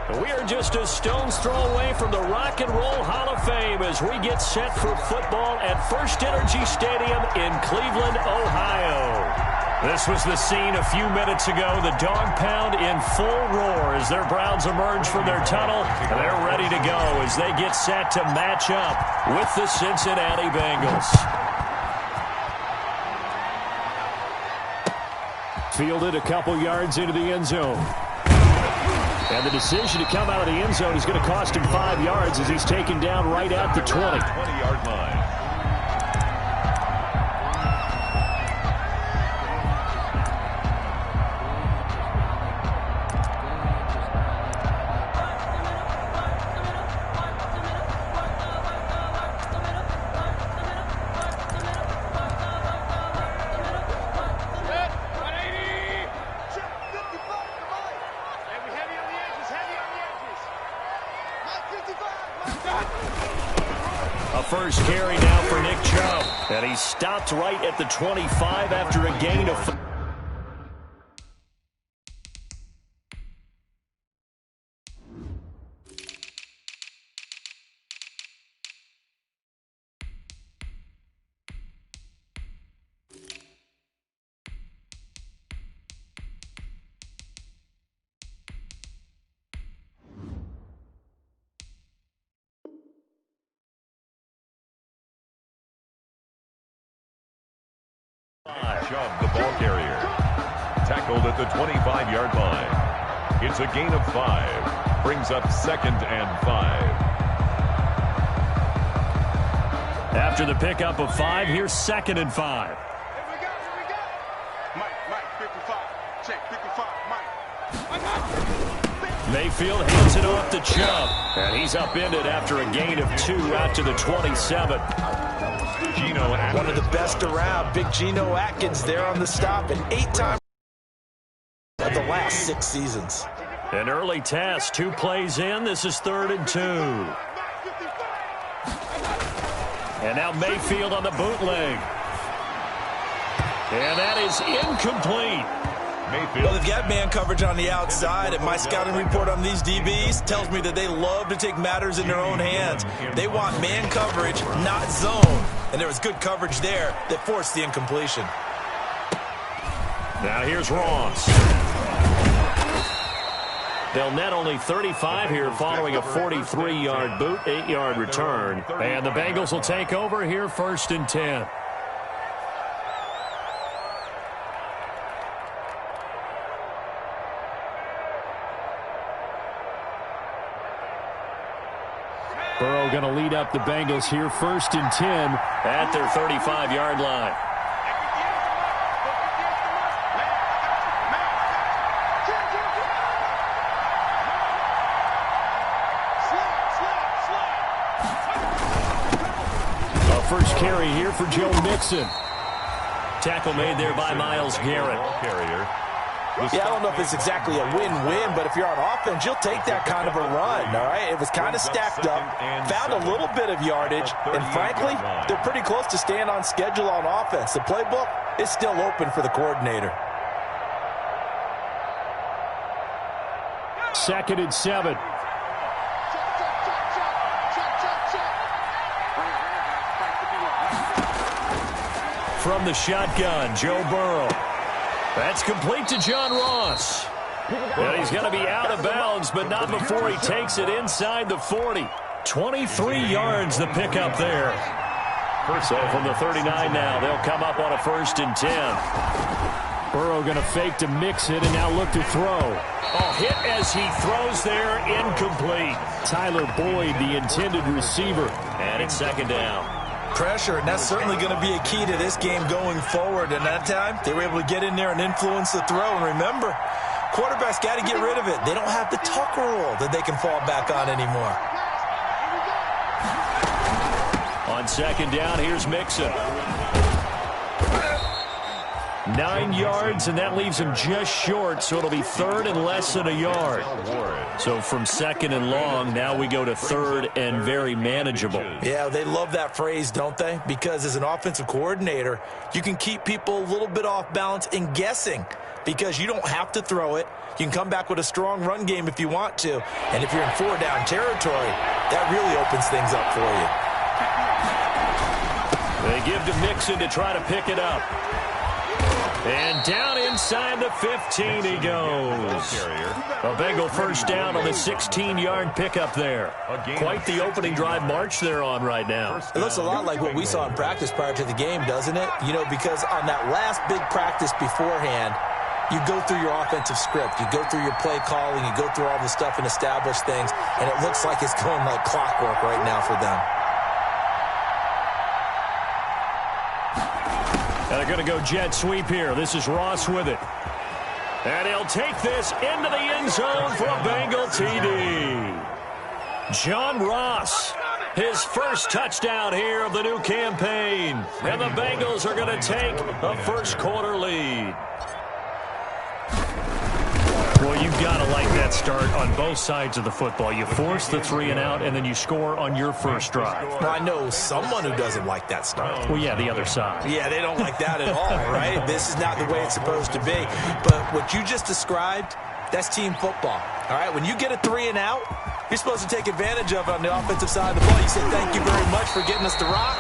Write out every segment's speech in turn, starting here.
We are just a stone's throw away from the Rock and Roll Hall of Fame as we get set for football at First Energy Stadium in Cleveland, Ohio. This was the scene a few minutes ago. The dog pound in full roar as their Browns emerge from their tunnel. And they're ready to go as they get set to match up with the Cincinnati Bengals. Fielded a couple yards into the end zone. And the decision to come out of the end zone is going to cost him 5 yards as he's taken down right at the 20. 20-yard line. A first carry now for Nick Chubb. And he stopped right at the 25 after a gain of... Chubb, the ball carrier, tackled at the 25-yard line. It's a gain of 5. Brings up 2nd and 5. After the pickup of 5, here's 2nd and 5. Here we go. Mike, 55. Check, 55, Mike. Mayfield hands it off to Chubb. And he's upended after a gain of 2 out to the 27. One of the best around, Big Geno Atkins there on the stop, and 8 times of the last 6 seasons. An early test, 2 plays in. This is 3rd and 2. And now Mayfield on the bootleg. And that is incomplete. Well, they've got man coverage on the outside, and my scouting report on these DBs tells me that they love to take matters in their own hands. They want man coverage, not zone. And there was good coverage there that forced the incompletion. Now here's Ross. They'll net only 35 here following a 43-yard boot, 8-yard return. And the Bengals will take over here 1st and 10. Burrow going to lead up the Bengals here 1st and 10 at their 35-yard line. A first carry here for Joe Mixon. Tackle made there by Myles Garrett. Yeah, I don't know if it's exactly a win-win, but if you're on offense, you'll take that kind of a run, all right? It was kind of stacked up, found a little bit of yardage, and frankly, they're pretty close to staying on schedule on offense. The playbook is still open for the coordinator. 2nd and 7. From the shotgun, Joe Burrow. That's complete to John Ross. And he's going to be out of bounds, but not before he takes it inside the 40. 23 yards the pickup there. So from the 39 now, they'll come up on a 1st and 10. Burrow going to fake to mix it and now look to throw. Oh, hit as he throws there, incomplete. Tyler Boyd, the intended receiver. And it's 2nd down. Pressure, and that's certainly going to be a key to this game going forward. And that time, they were able to get in there and influence the throw. And remember, quarterbacks got to get rid of it. They don't have the Tucker rule that they can fall back on anymore. On 2nd down, here's Mixon. 9 yards, and that leaves him just short, so it'll be 3rd and less than a yard. So from 2nd and long, now we go to 3rd and very manageable. Yeah, they love that phrase, don't they? Because as an offensive coordinator, you can keep people a little bit off balance and guessing. because you don't have to throw it. You can come back with a strong run game if you want to. And if you're in 4-down territory, that really opens things up for you. They give to Mixon to try to pick it up. And down inside the 15 he goes. A Bengal first down on the 16-yard pickup there. Quite the opening drive march they're on right now. It looks a lot like what we saw in practice prior to the game, doesn't it? You know, because on that last big practice beforehand, you go through your offensive script. You go through your play calling. You go through all the stuff and establish things. And it looks like it's going like clockwork right now for them. And they're going to go jet sweep here. This is Ross with it. And he'll take this into the end zone for a Bengal TD. John Ross, his first touchdown here of the new campaign. And the Bengals are going to take a first-quarter lead. Well, you've got to like that start on both sides of the football. You force the 3-and-out, and then you score on your first drive. Well, I know someone who doesn't like that start. Well, yeah, the other side. Yeah, they don't like that at all, right? This is not the way it's supposed to be. But what you just described, that's team football. All right, when you get a 3-and-out, you're supposed to take advantage of it on the offensive side of the ball. You say, thank you very much for getting us to rock.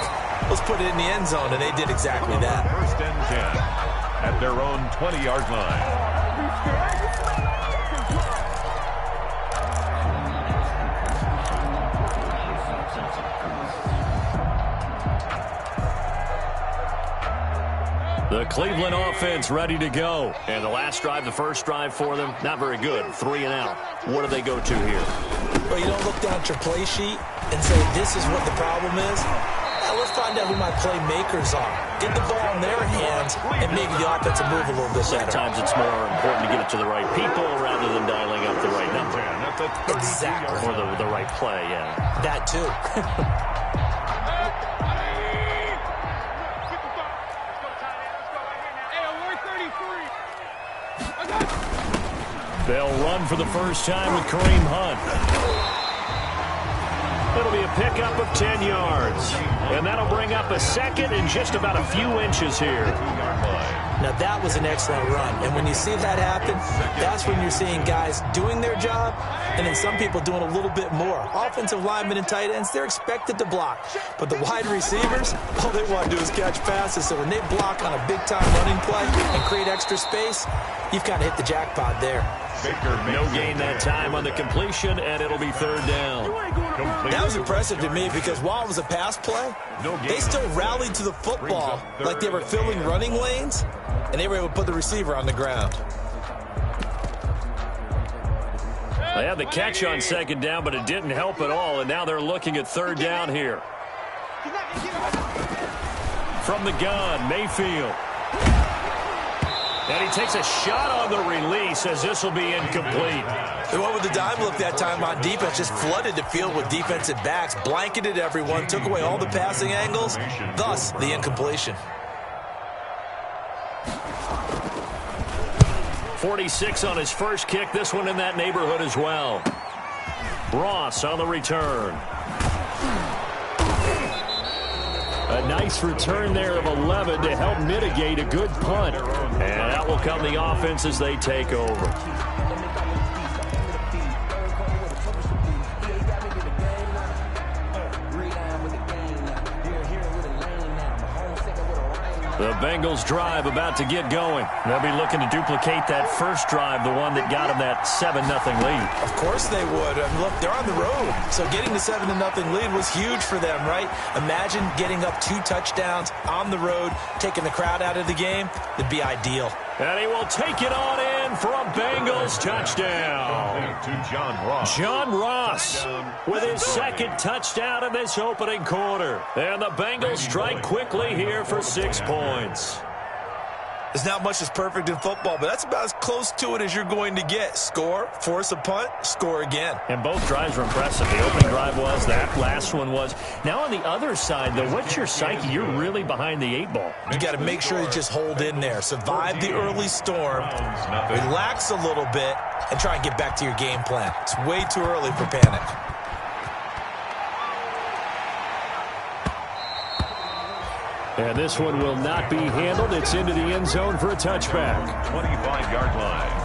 Let's put it in the end zone, and they did exactly that. First and 10 at their own 20-yard line. The Cleveland offense ready to go. And the last drive, the first drive for them, not very good. 3-and-out. What do they go to here? Well, you don't look down at your play sheet and say, this is what the problem is. Now, let's find out who my playmakers are. Get the ball in their hands and maybe the offense will move a little bit better. Sometimes it's more important to get it to the right people rather than dialing up the right number. Exactly. Or the right play, yeah. That too. They'll run for the first time with Kareem Hunt. It'll be a pickup of 10 yards. And that'll bring up a second and just about a few inches here. Now, that was an excellent run. And when you see that happen, that's when you're seeing guys doing their job and then some people doing a little bit more. Offensive linemen and tight ends, they're expected to block. But the wide receivers, all they want to do is catch passes. So when they block on a big-time running play and create extra space, you've kind of hit the jackpot there. No gain that time on the completion, and it'll be third down. That was impressive to me because while it was a pass play, they still rallied to the football like they were filling running lanes, and they were able to put the receiver on the ground. They had the catch on second down, but it didn't help at all, and now they're looking at third down here. From the gun, Mayfield. And he takes a shot on the release as this will be incomplete. The one with the dime look that time on defense just flooded the field with defensive backs, blanketed everyone, took away all the passing angles, thus the incompletion. 46 on his first kick, this one in that neighborhood as well. Ross on the return. A nice return there of 11 to help mitigate a good punt. And out will come the offense as they take over. The Bengals drive about to get going. They'll be looking to duplicate that first drive, the one that got them that 7-0 lead. Of course they would. I mean, look, they're on the road. So getting the 7-0 lead was huge for them, right? Imagine getting up 2 touchdowns on the road, taking the crowd out of the game. It'd be ideal. And he will take it on in for a Bengals touchdown. To John Ross. John Ross with his second touchdown in this opening quarter. And the Bengals strike quickly here for 6 points. There's not much that's perfect in football, but that's about as close to it as you're going to get. Score, force a punt, score again. And both drives were impressive. The opening drive was, that last one was. Now on the other side, though, what's your psyche? You're really behind the 8 ball. You got to make sure you just hold in there. Survive the early storm, relax a little bit, and try and get back to your game plan. It's way too early for panic. And this one will not be handled. It's into the end zone for a touchback. 25-yard 25-yard line.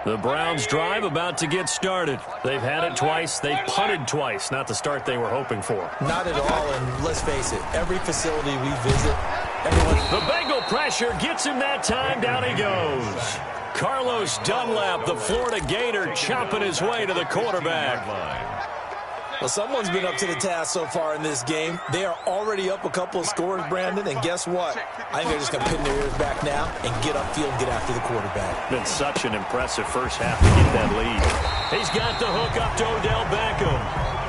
The Browns' drive about to get started. They've had it twice. They've punted twice. Not the start they were hoping for. Not at all, and let's face it, every facility we visit, everyone... The Bengal pressure gets him that time. Down he goes. Carlos Dunlap, the Florida Gator, chopping his way to the quarterback. Well, someone's been up to the task so far in this game. They are already up a couple of scores, Brandon, and guess what? I think they're just going to pin their ears back now and get upfield and get after the quarterback. Been such an impressive first half to get that lead. He's got the hook up to Odell Beckham.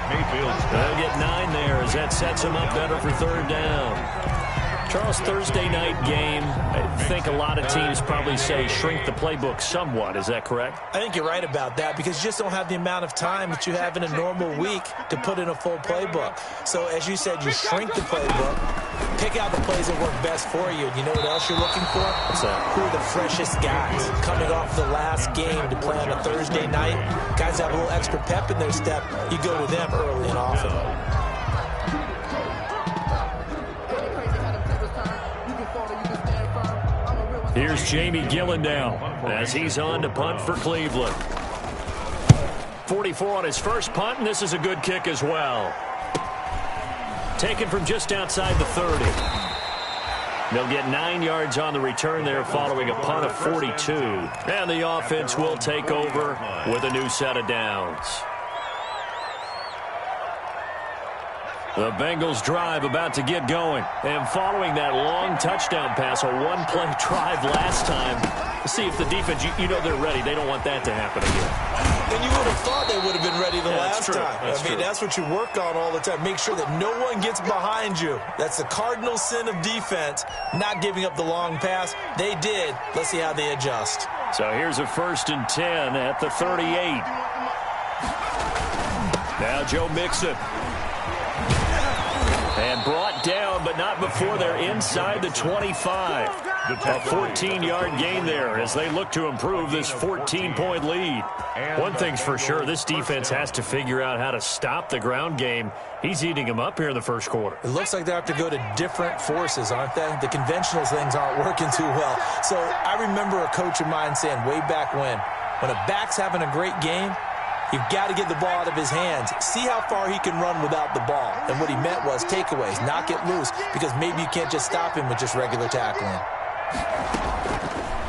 Mayfield's They'll get 9 there as that sets him up better for third down. Charles, Thursday night game, I think a lot of teams probably say shrink the playbook somewhat. Is that correct? I think you're right about that because you just don't have the amount of time that you have in a normal week to put in a full playbook. So, as you said, you shrink the playbook, pick out the plays that work best for you. And you know what else you're looking for? What's that? Who are the freshest guys coming off the last game to play on a Thursday night? Guys have a little extra pep in their step. You go to them early and often. Here's Jamie Gillendow as he's on to punt for Cleveland. 44 on his first punt, and this is a good kick as well. Taken from just outside the 30. They'll get 9 yards on the return there following a punt of 42. And the offense will take over with a new set of downs. The Bengals drive about to get going. And following that long touchdown pass, a one-play drive last time, see if the defense, you know they're ready. They don't want that to happen again. And you would have thought they would have been ready the last time. I mean, that's what you work on all the time. Make sure that no one gets behind you. That's the cardinal sin of defense, not giving up the long pass. They did. Let's see how they adjust. So here's a 1st and 10 at the 38. Now Joe Mixon. And brought down, but not before they're inside the 25. A 14-yard gain there as they look to improve this 14-point lead. One thing's for sure, this defense has to figure out how to stop the ground game. He's eating them up here in the first quarter. It looks like they have to go to different forces, aren't they? The conventional things aren't working too well. So I remember a coach of mine saying way back when a back's having a great game, you've got to get the ball out of his hands. See how far he can run without the ball. And what he meant was takeaways, knock it loose, because maybe you can't just stop him with just regular tackling.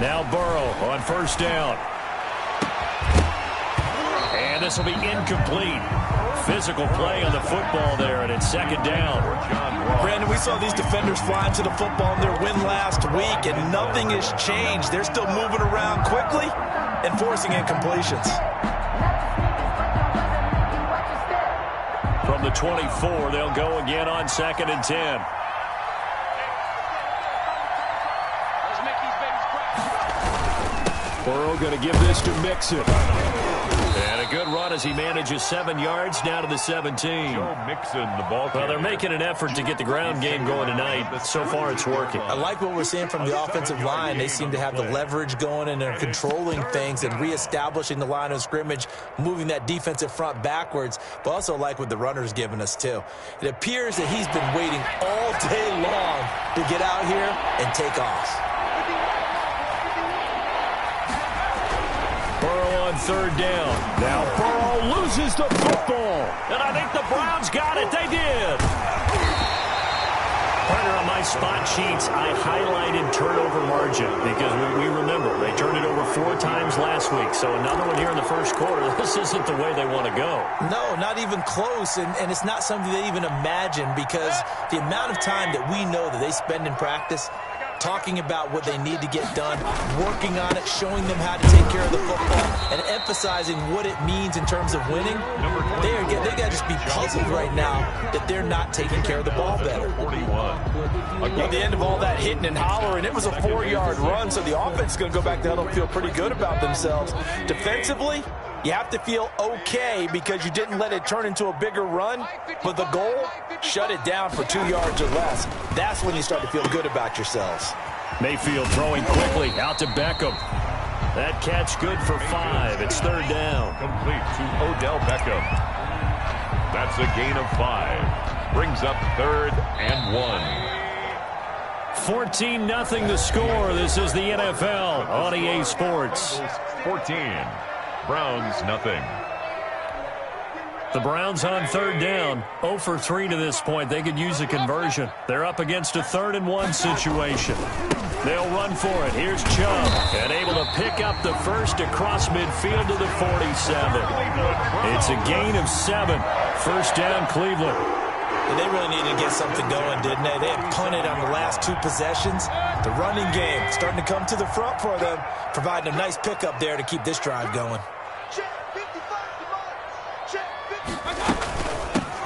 Now Burrow on 1st down. And this will be incomplete. Physical play on the football there, and it's 2nd down. Brandon, we saw these defenders flying to the football in their win last week, and nothing has changed. They're still moving around quickly and forcing incompletions. From the 24, they'll go again on 2nd and 10. Burrow going to give this to Mixon. And a good run as he manages 7 yards down to the 17. Joe Mixon, the ball carrier. Well, they're making an effort to get the ground game going tonight, but so far it's working. I like what we're seeing from the offensive line. They seem to have the leverage going and they're controlling things and reestablishing the line of scrimmage, moving that defensive front backwards, but also like what the runner's giving us too. It appears that he's been waiting all day long to get out here and take off. Burrow on 3rd down. Now Burrow loses the football. And I think the Browns got it. They did. Partner, on my spot sheets, I highlighted turnover margin because we remember they turned it over 4 times last week. So another one here in the first quarter. This isn't the way they want to go. No, not even close. And it's not something they even imagine because the amount of time that we know that they spend in practice talking about what they need to get done, working on it, showing them how to take care of the football, and emphasizing what it means in terms of winning. They got to just be puzzled right now that they're not taking care of the ball better. At the end of all that hitting and hollering, it was a 4-yard run, so the offense is going to go back to huddle and feel pretty good about themselves. Defensively, You have to feel okay because you didn't let it turn into a bigger run, but the goal, shut it down for 2 yards or less. That's when you start to feel good about yourselves. Mayfield throwing quickly out to Beckham. That catch good for 5. It's 3rd down. Complete to Odell Beckham. That's a gain of 5. Brings up 3rd and 1. 14-0 the score. This is the NFL on EA Sports. 14. Browns nothing. The Browns on 3rd down. 0 for 3 to this point. They could use a conversion. They're up against a 3rd and 1 situation. They'll run for it. Here's Chubb. And able to pick up the first across midfield to the 47. It's a gain of 7. 1st down, Cleveland. And they really needed to get something going, didn't they? They had punted on the last 2 possessions. The running game starting to come to the front for them, providing a nice pickup there to keep this drive going.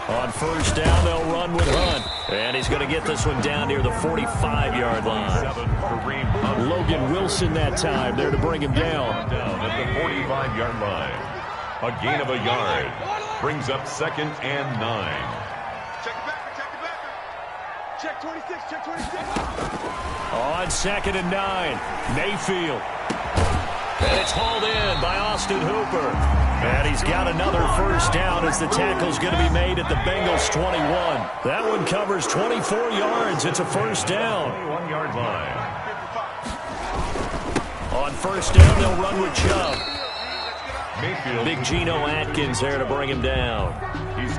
On 1st down, they'll run with Hunt. And he's going to get this one down near the 45-yard line. Logan Wilson that time there to bring him down. Down at the 45-yard line. A gain of a yard. Brings up 2nd and 9. Check 26, check 26. On 2nd and 9, Mayfield. And it's hauled in by Austin Hooper. And he's got another 1st down as the tackle's going to be made at the Bengals 21. That one covers 24 yards. It's a 1st down. 1-yard line. On 1st down, they'll run with Chubb. Mayfield. Big Geno Atkins there to bring him down.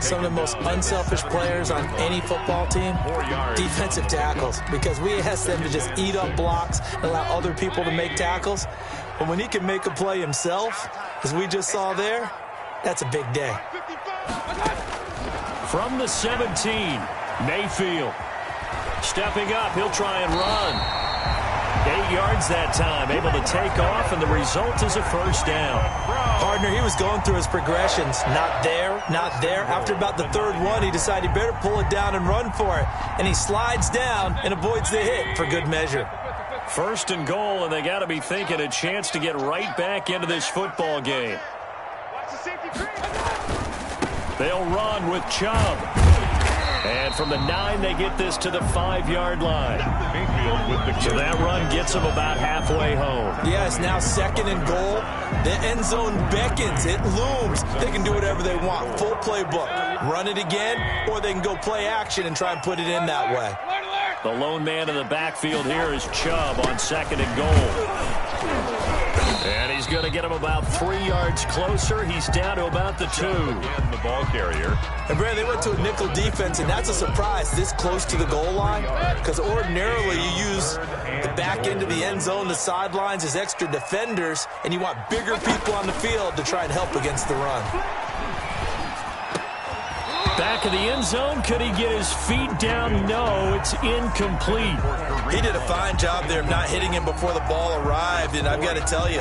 Some of the most unselfish players on any football team, defensive tackles, because we ask them to just eat up blocks and allow other people to make tackles. But when he can make a play himself, as we just saw there, that's a big day. From the 17, Mayfield. Stepping up, he'll try and run. 8 yards that time, able to take off, and the result is a 1st down. Partner, he was going through his progressions. Not there, not there. After about the 3rd one, he decided he better pull it down and run for it. And he slides down and avoids the hit for good measure. 1st and goal, and they got to be thinking a chance to get right back into this football game. They'll run with Chubb. And from the 9, they get this to the 5-yard line. So that run gets them about halfway home. Yeah, it's now 2nd and goal. The end zone beckons. It looms. They can do whatever they want. Full playbook. Run it again, or they can go play action and try and put it in that way. The lone man in the backfield here is Chubb on 2nd and goal. And he's going to get him about 3 yards closer. He's down to about the 2. Again, the ball carrier. And, Brad, they went to a nickel defense, and that's a surprise this close to the goal line, because ordinarily you use the back end of the end zone, the sidelines as extra defenders, and you want bigger people on the field to try and help against the run. Back of the end zone. Could he get his feet down? No, it's incomplete. He did a fine job there of not hitting him before the ball arrived, and I've got to tell you,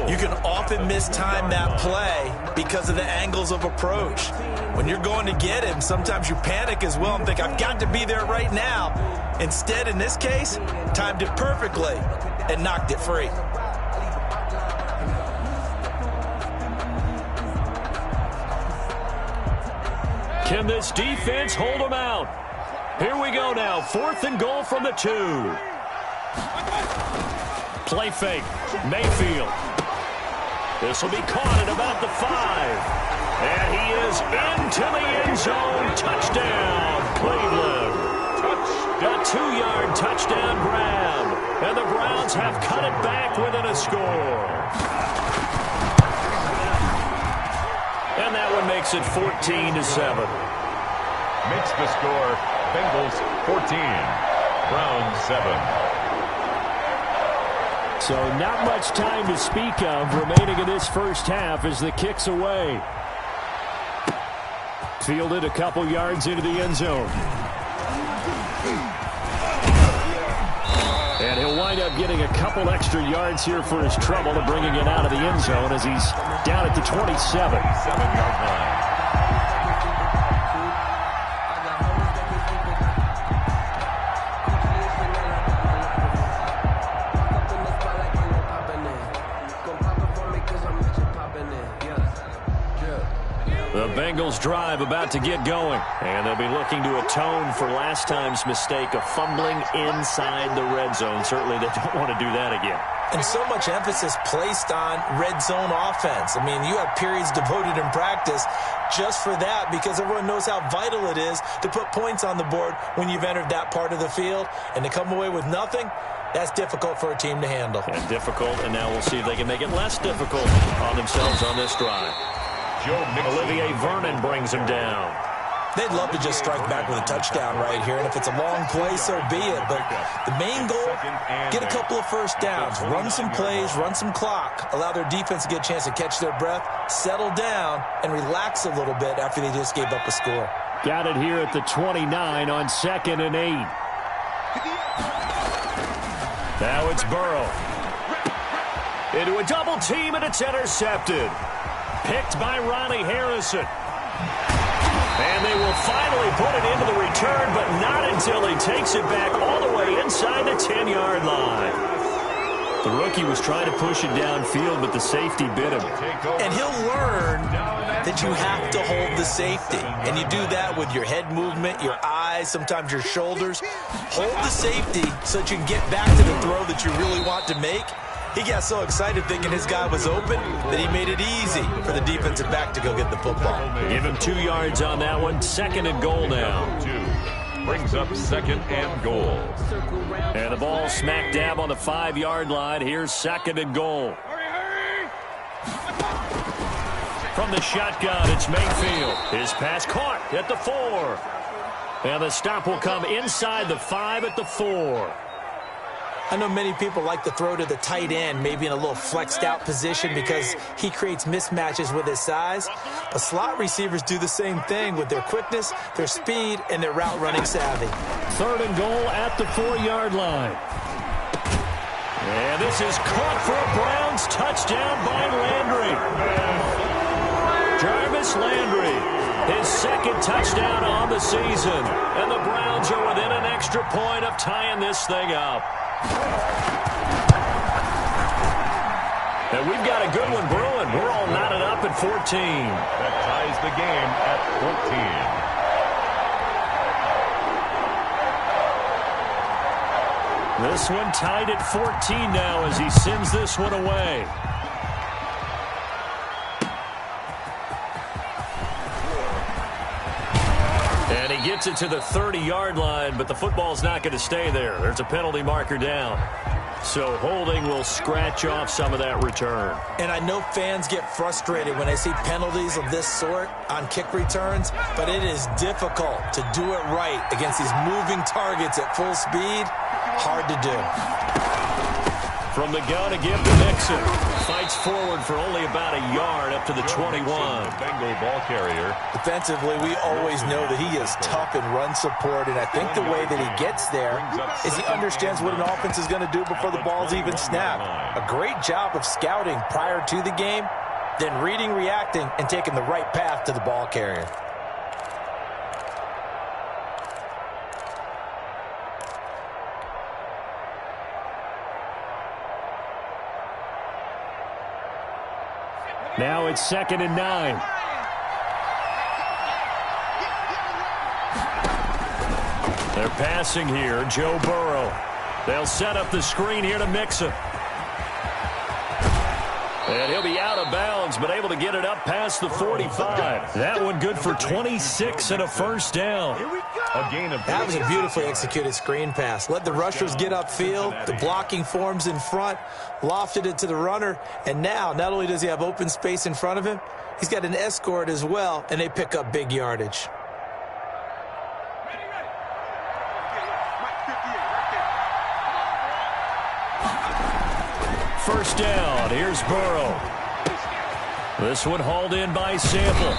you can often mistime that play because of the angles of approach. When you're going to get him, sometimes you panic as well and think, I've got to be there right now. Instead, in this case, timed it perfectly and knocked it free. Can this defense hold them out? Here we go now. 4th and goal from the 2. Play fake. Mayfield. This will be caught at about the 5. And he is into the end zone. Touchdown, Cleveland. A 2-yard touchdown grab. And the Browns have cut it back within a score. And that one makes it 14-7. Makes the score Bengals 14, Browns 7. So not much time to speak of remaining in this 1st half as the kick's away. Fielded a couple yards into the end zone. And he'll wind up getting a couple extra yards here for his trouble to bringing it out of the end zone as he's down at the 27. 7-yard line. Bengals drive about to get going. And they'll be looking to atone for last time's mistake of fumbling inside the red zone. Certainly they don't want to do that again. And so much emphasis placed on red zone offense. I mean, you have periods devoted in practice just for that because everyone knows how vital it is to put points on the board when you've entered that part of the field. And to come away with nothing, that's difficult for a team to handle. And difficult, and now we'll see if they can make it less difficult on themselves on this drive. Olivier Vernon brings him down. They'd love to just strike back with a touchdown right here, and if it's a long play, so be it. But the main goal, get a couple of first downs, run some plays, run some clock, allow their defense to get a chance to catch their breath, settle down, and relax a little bit after they just gave up a score. Got it here at the 29 on 2nd and 8. Now it's Burrow. Into a double team, and it's intercepted. Picked by Ronnie Harrison. And they will finally put it into the return, but not until he takes it back all the way inside the 10-yard line. The rookie was trying to push it downfield, but the safety bit him. And he'll learn that you have to hold the safety. And you do that with your head movement, your eyes, sometimes your shoulders. Hold the safety so that you can get back to the throw that you really want to make. He got so excited thinking his guy was open that he made it easy for the defensive back to go get the football. Give him 2 yards on that one. 2nd and goal now. Brings up 2nd and goal. And the ball smack dab on the 5-yard line. Here's 2nd and goal. From the shotgun, it's Mayfield. His pass caught at the 4. And the stop will come inside the 5 at the 4. I know many people like to throw to the tight end, maybe in a little flexed out position because he creates mismatches with his size. But slot receivers do the same thing with their quickness, their speed, and their route running savvy. 3rd and goal at the 4-yard line. And this is caught for a Browns touchdown by Landry. Jarvis Landry, his 2nd touchdown on the season. And the Browns are within an extra point of tying this thing up. And we've got a good one brewing. We're all knotted up at 14. That ties the game at 14. This one tied at 14 now as he sends this one away. And he gets it to the 30-yard line, but the football's not going to stay there. There's a penalty marker down. So holding will scratch off some of that return. And I know fans get frustrated when they see penalties of this sort on kick returns, but it is difficult to do it right against these moving targets at full speed. Hard to do. From the gun to give to Nixon. Fights forward for only about a yard up to the 21. Bengal ball carrier. Defensively, we always know that he is tough in run support, and I think the way that he gets there is he understands what an offense is going to do before the ball's even snapped. A great job of scouting prior to the game, then reading, reacting, and taking the right path to the ball carrier. Now it's 2nd and 9. They're passing here. Joe Burrow. They'll set up the screen here to Mixon. And he'll be out of bounds, but able to get it up past the 45. That one good for 26 and a first down. That was a beautifully executed screen pass. Let the rushers get upfield. The blocking forms in front. Lofted it to the runner. And now, not only does he have open space in front of him, he's got an escort as well, and they pick up big yardage. First down. Here's Burrow. This one hauled in by Sample.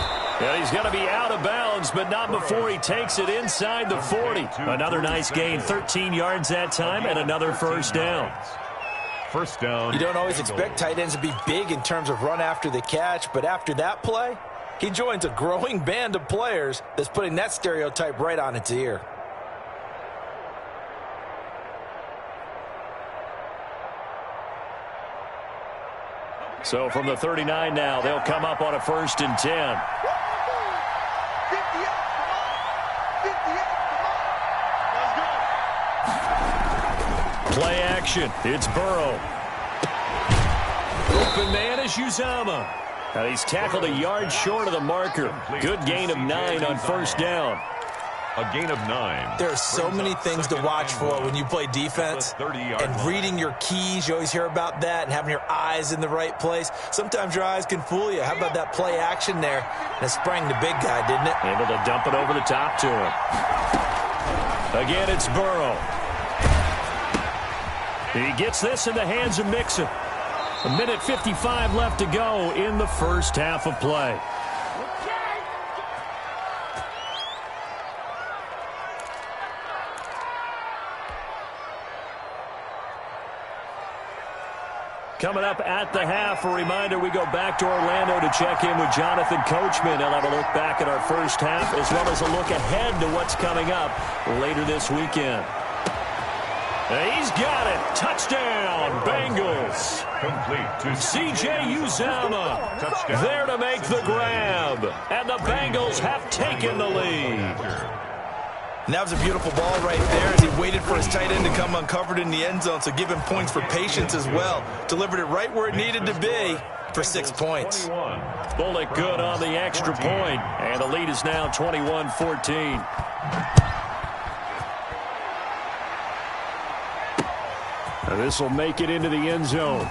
And he's going to be out of bounds, but not before he takes it inside the 40. Another nice gain, 13 yards that time, and another first down. First down. You don't always expect tight ends to be big in terms of run after the catch, but after that play, he joins a growing band of players that's putting that stereotype right on its ear. So from the 39 now, they'll come up on a 1st and 10. Play action. It's Burrow. Open man is Uzomah. Now he's tackled a yard short of the marker. Good gain of 9 on first down. A gain of 9. There are so many things to watch for when you play defense. And reading your keys, you always hear about that, and having your eyes in the right place. Sometimes your eyes can fool you. How about that play action there? And it sprang the big guy, didn't it? Able to dump it over the top to him. Again, it's Burrow. He gets this in the hands of Mixon. 1:55 left to go in the first half of play. Coming up at the half, a reminder, we go back to Orlando to check in with Jonathan Coachman. He'll have a look back at our first half as well as a look ahead to what's coming up later this weekend. He's got it. Touchdown, Bengals. Complete to C.J. Uzomah there to make the grab. And the Bengals have taken the lead. And that was a beautiful ball right there as he waited for his tight end to come uncovered in the end zone, so give him points for patience as well. Delivered it right where it needed to be for 6 points. Bullock good on the extra point, and the lead is now 21-14. This will make it into the end zone.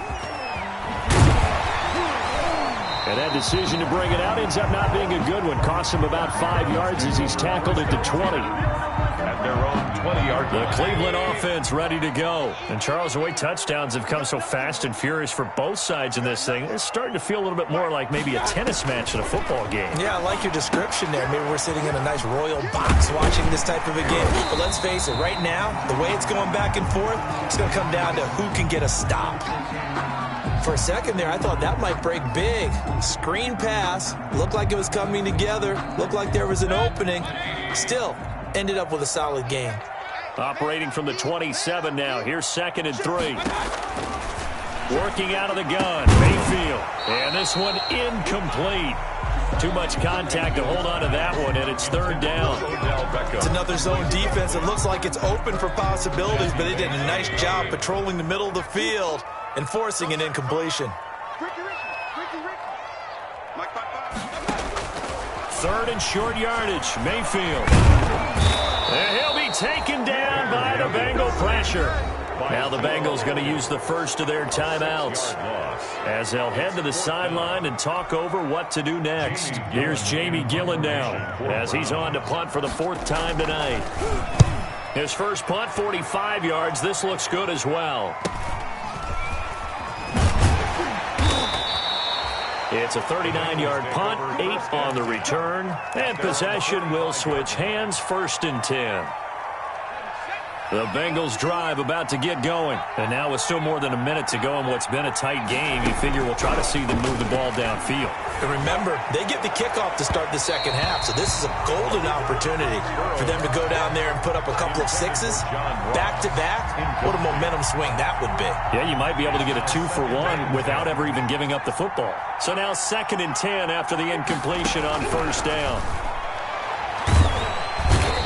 And that decision to bring it out ends up not being a good one. Costs him about 5 yards as he's tackled it to 20. At their own 20-yard line. The Cleveland offense ready to go. And Charles, the way touchdowns have come so fast and furious for both sides in this thing, it's starting to feel a little bit more like maybe a tennis match in a football game. Yeah, I like your description there. Maybe we're sitting in a nice royal box watching this type of a game. But let's face it, right now, the way it's going back and forth, it's going to come down to who can get a stop. For a second there, I thought that might break big. Screen pass. Looked like it was coming together. Looked like there was an opening. Still, ended up with a solid game. Operating from the 27 now. Here's 2nd and 3. Working out of the gun. Mayfield. And this one incomplete. Too much contact to hold on to that one, and it's 3rd down. It's another zone defense. It looks like it's open for possibilities, but they did a nice job patrolling the middle of the field and forcing an incompletion. 3rd and short yardage. Mayfield. And he'll be taken down by the Bengal pressure. Now the Bengals going to use the first of their timeouts as they'll head to the sideline and talk over what to do next. Here's Jamie Gillen now as he's on to punt for the 4th time tonight. His first punt, 45 yards. This looks good as well. It's a 39-yard punt, 8 on the return, and possession will switch hands, 1st and 10. The Bengals drive about to get going. And now with still more than a minute to go in what's been a tight game, you figure we'll try to see them move the ball downfield. And remember, they get the kickoff to start the second half, so this is a golden opportunity for them to go down there and put up a couple of sixes back-to-back. What a momentum swing that would be. Yeah, you might be able to get a 2-for-1 without ever even giving up the football. So now 2nd and 10 after the incompletion on 1st down.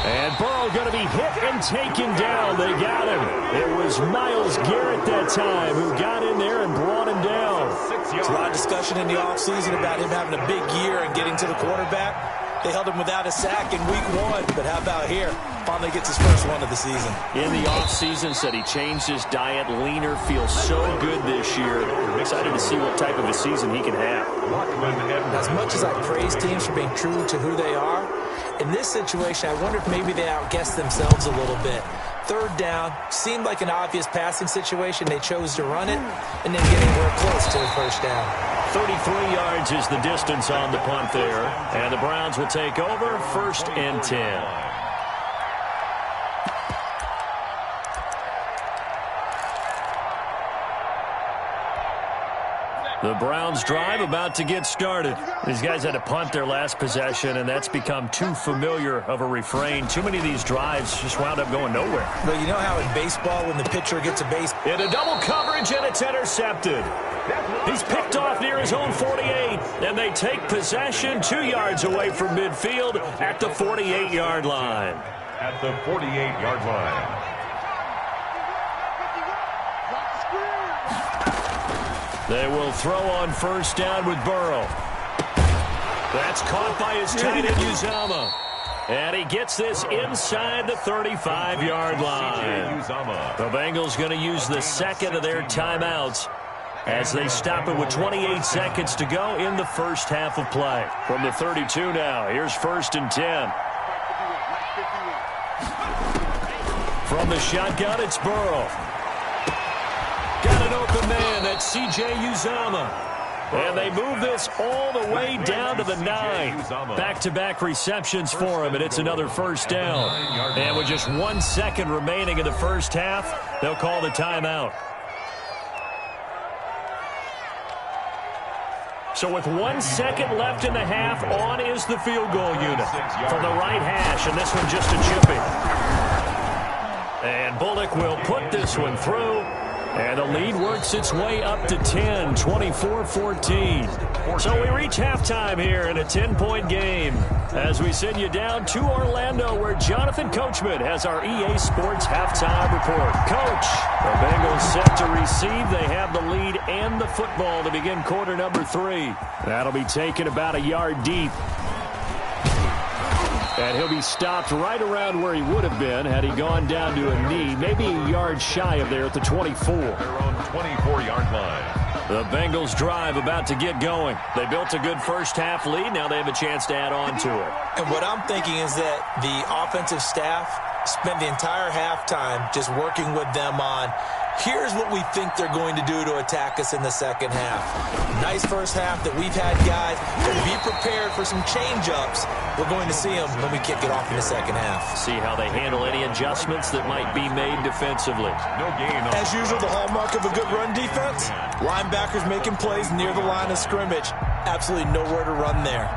And Burrow going to be hit and taken down. They got him. It was Myles Garrett that time who got in there and brought him down. There's a lot of discussion in the offseason about him having a big year and getting to the quarterback. They held him without a sack in week 1, but how about here? Finally gets his first one of the season. In the offseason, said he changed his diet, leaner, feels so good this year. I'm excited to see what type of a season he can have. As much as I praise teams for being true to who they are, in this situation, I wonder if maybe they outguessed themselves a little bit. 3rd down, seemed like an obvious passing situation. They chose to run it, and then get anywhere close to the 1st down. 33 yards is the distance on the punt there. And the Browns will take over, 1st and 10. The Browns drive about to get started. These guys had to punt their last possession, and that's become too familiar of a refrain. Too many of these drives just wound up going nowhere. But you know how in baseball when the pitcher gets a base... In a double coverage, and it's intercepted. He's picked off near his own 48, and they take possession 2 yards away from midfield at the 48-yard line. At the 48-yard line. They will throw on first down with Burrow. That's caught by his tight end, Uzomah. And he gets this inside the 35-yard line. The Bengals going to use the second of their timeouts as they stop it with 28 seconds to go in the first half of play. From the 32 now, here's 1st and 10. From the shotgun, it's Burrow. Got an open man, that's C.J. Uzomah. And they move this all the way down to the 9. Back-to-back receptions for him, and it's another first down. And with just 1 second remaining in the first half, they'll call the timeout. So with 1 second left in the half, on is the field goal unit from the right hash, and this one just a chipping. And Bullock will put this one through. And the lead works its way up to 10, 24-14. So we reach halftime here in a 10-point game as we send you down to Orlando where Jonathan Coachman has our EA Sports halftime report. Coach, the Bengals set to receive. They have the lead and the football to begin quarter number 3. That'll be taken about a yard deep. And he'll be stopped right around where he would have been had he gone down to a knee, maybe a yard shy of there at the 24. Their own 24-yard line. The Bengals drive about to get going. They built a good first half lead. Now they have a chance to add on to it. And what I'm thinking is that the offensive staff spent the entire halftime just working with them on, here's what we think they're going to do to attack us in the second half. Nice first half that we've had, guys, but be prepared for some change-ups. We're going to see them when we kick it off in the second half. See how they handle any adjustments that might be made defensively. No gain. As usual, the hallmark of a good run defense, linebackers making plays near the line of scrimmage. Absolutely nowhere to run there.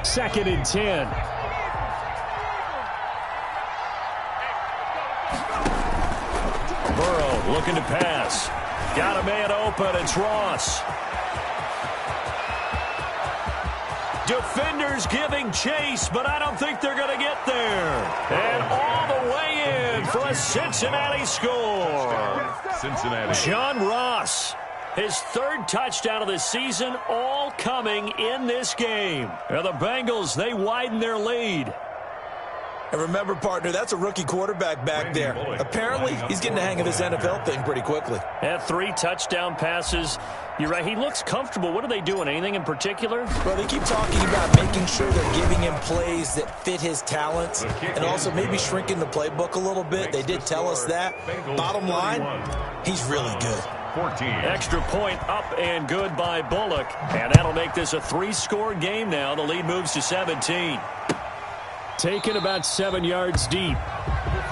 Second and 10. Burrow looking to pass. Got a man open. It's Ross. Defenders giving chase, but I don't think they're going to get there. And all the way in for a Cincinnati score. Cincinnati. John Ross. His 3rd touchdown of the season, all coming in this game. And the Bengals, they widen their lead. And remember, partner, that's a rookie quarterback back there. Apparently, he's getting the hang of this NFL thing pretty quickly. Had 3 touchdown passes. You're right, he looks comfortable. What are they doing? Anything in particular? Well, they keep talking about making sure they're giving him plays that fit his talents and also maybe shrinking the playbook a little bit. They did tell us that. Bottom line, he's really good. 14. Extra point up and good by Bullock. And that'll make this a 3-score game now. The lead moves to 17. Taken about 7 yards deep.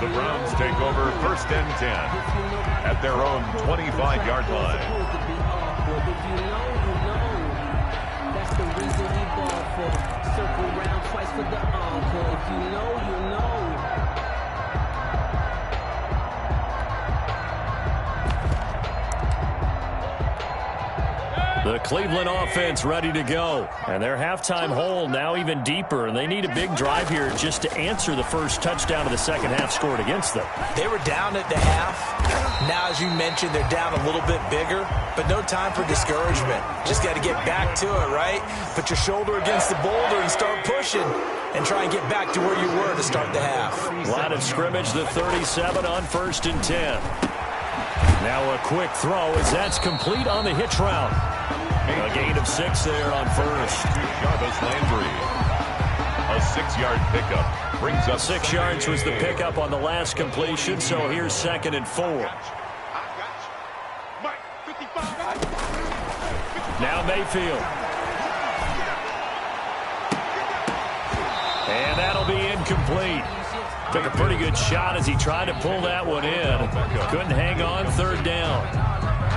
The Browns take over 1st and 10 at their own 25-yard line. That's the reason we ball for. Circle round twice for the encore. If you know, you know. The Cleveland offense ready to go. And their halftime hole now even deeper. And they need a big drive here just to answer the first touchdown of the second half scored against them. They were down at the half. Now, as you mentioned, they're down a little bit bigger. But no time for discouragement. Just got to get back to it, right? Put your shoulder against the boulder and start pushing. And try and get back to where you were to start the half. Line of scrimmage, the 37 on 1st and 10. Now a quick throw as that's complete on the hitch route. A gain of 6 there on first. Jarvis Landry. A 6-yard pickup brings up 6 yards was the pickup on the last completion, so here's 2nd and 4. Now Mayfield. And that'll be incomplete. Took a pretty good shot as he tried to pull that one in. Couldn't hang on, 3rd down.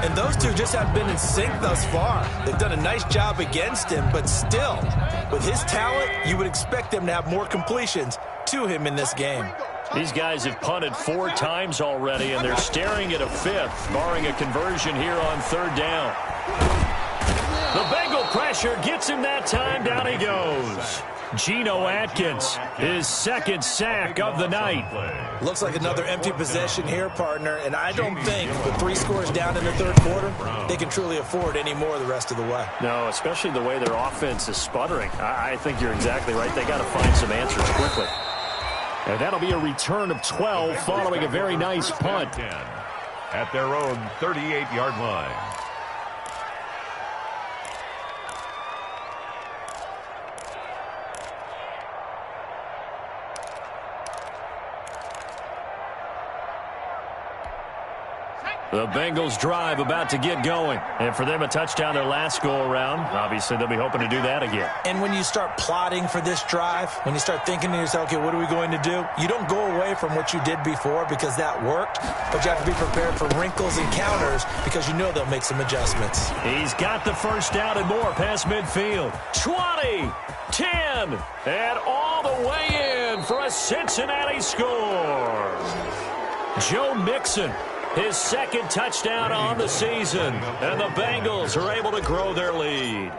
And those two just haven't been in sync thus far. They've done a nice job against him, but still, with his talent, you would expect them to have more completions to him in this game. These guys have punted 4 times already, and they're staring at a 5th, barring a conversion here on 3rd down. The Bengal pressure gets him that time. Down he goes. Geno Atkins, his second sack of the night. Looks like another empty possession here, partner, and I don't think with 3 scores down in the third quarter, they can truly afford any more the rest of the way. No, especially the way their offense is sputtering. I think you're exactly right. They got to find some answers quickly. And that'll be a return of 12 following a very nice punt. At their own 38-yard line. The Bengals drive about to get going. And for them, a touchdown their last go-around. Obviously, they'll be hoping to do that again. And when you start plotting for this drive, when you start thinking to yourself, okay, what are we going to do? You don't go away from what you did before because that worked, but you have to be prepared for wrinkles and counters because you know they'll make some adjustments. He's got the first down and more past midfield. 20, 10, and all the way in for a Cincinnati score. Joe Mixon, his second touchdown on the season, and the Bengals are able to grow their lead.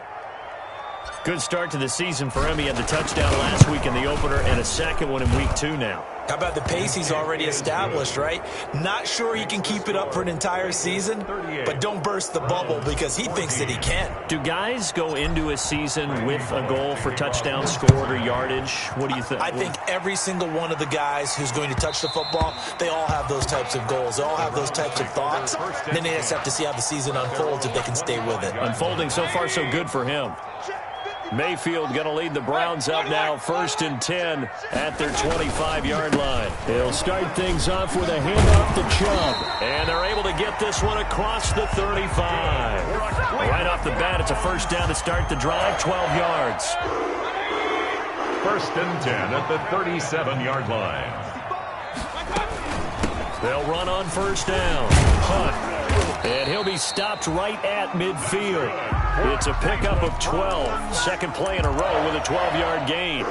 Good start to the season for him. He had the touchdown last week in the opener and a second one in week 2 now. How about the pace he's already established, right? Not sure he can keep it up for an entire season, but don't burst the bubble because he thinks that he can. Do guys go into a season with a goal for touchdown scored or yardage? What do you think? I think every single one of the guys who's going to touch the football, they all have those types of goals. They all have those types of thoughts. Then they just have to see how the season unfolds if they can stay with it. Unfolding so far so good for him. Mayfield going to lead the Browns up now, 1st and 10 at their 25-yard line. He'll start things off with a handoff to Chubb. And they're able to get this one across the 35. Right off the bat, it's a first down to start the drive, 12 yards. 1st and 10 at the 37-yard line. They'll run on first down. Punt. And he'll be stopped right at midfield. It's a pickup of 12. Second play in a row with a 12-yard gain.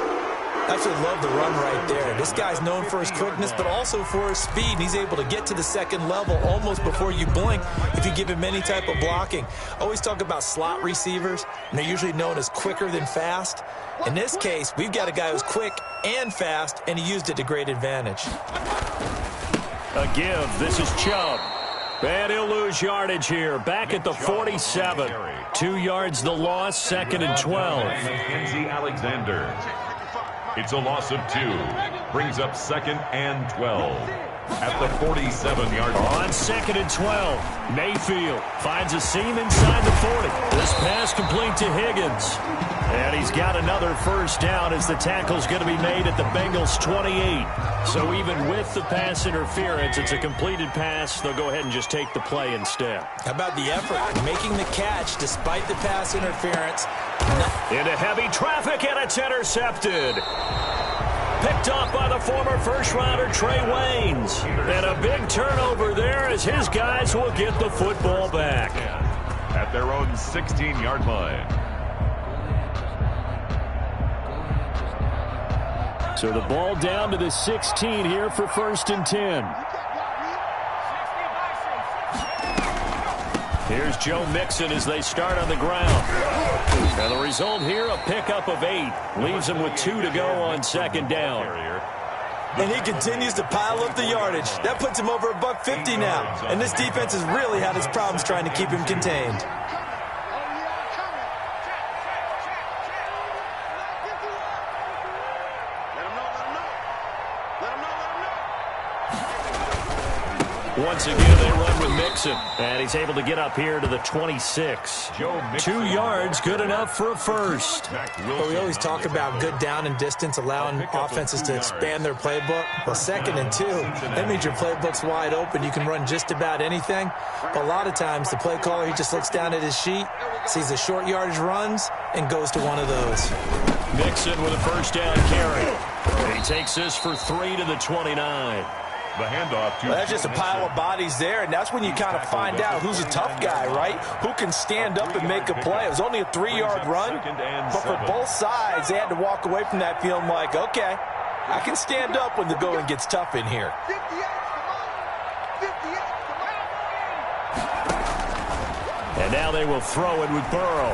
Absolutely love the run right there. This guy's known for his quickness, but also for his speed. He's able to get to the second level almost before you blink if you give him any type of blocking. Always talk about slot receivers, and they're usually known as quicker than fast. In this case, we've got a guy who's quick and fast, and he used it to great advantage. A give. This is Chubb. And he'll lose yardage here. Back at the 47. 2 yards the loss, 2nd and 12. Mackenzie Alexander. It's a loss of 2. Brings up 2nd and 12. At the 47-yard line. On 2nd and 12. Mayfield finds a seam inside the 40. This pass complete to Higgins. And he's got another first down as the tackle's going to be made at the Bengals 28. So even with the pass interference, it's a completed pass. They'll go ahead and just take the play instead. How about the effort? Making the catch despite the pass interference. Into heavy traffic, and it's intercepted. Picked off by the former first-rounder Trey Waynes. And a big turnover there as his guys will get the football back. At their own 16-yard line. So the ball down to the 16 here for 1st and 10. Here's Joe Mixon as they start on the ground. And the result here, a pickup of 8. Leaves him with 2 to go on 2nd down. And he continues to pile up the yardage. That puts him over $150 now. And this defense has really had its problems trying to keep him contained. Once again, they run with Mixon. And he's able to get up here to the 26. 2 yards, good enough for a first. But we always talk about good down and distance, allowing offenses to expand their playbook. Well, 2nd and 2, that means your playbook's wide open. You can run just about anything. But a lot of times, the play caller, he just looks down at his sheet, sees the short yardage runs, and goes to one of those. Mixon with a first down carry. And he takes this for 3 to the 29. The handoff to that's just a pile of bodies there, and that's when you kind of find out who's a tough guy, right? Who can stand up and make a play. It was only a 3-yard run, but for both sides, they had to walk away from that feeling like, okay, I can stand up when the going gets tough in here. And And now they will throw it with Burrow.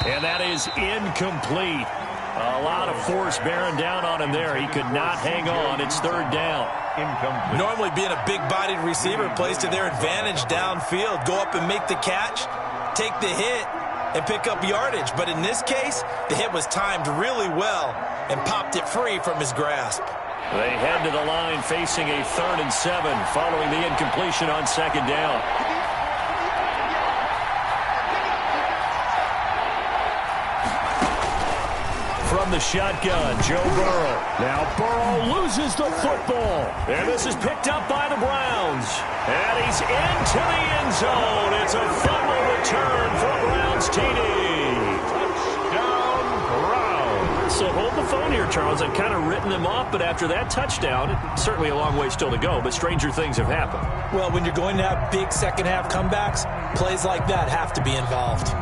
And that is incomplete. A lot of force bearing down on him there. He could not hang on. It's third down. Incomplete. Normally being a big-bodied receiver plays to their advantage downfield. Go up and make the catch, take the hit, and pick up yardage. But in this case, the hit was timed really well and popped it free from his grasp. They head to the line facing a 3rd and 7 following the incompletion on second down. From the shotgun, Joe Burrow. Now Burrow loses the football. And this is picked up by the Browns. And he's into the end zone. It's a fumble return for a Browns TD. Touchdown, Browns. So hold the phone here, Charles. I've kind of written them off, but after that touchdown, it's certainly a long way still to go, but stranger things have happened. Well, when you're going to have big second-half comebacks, plays like that have to be involved.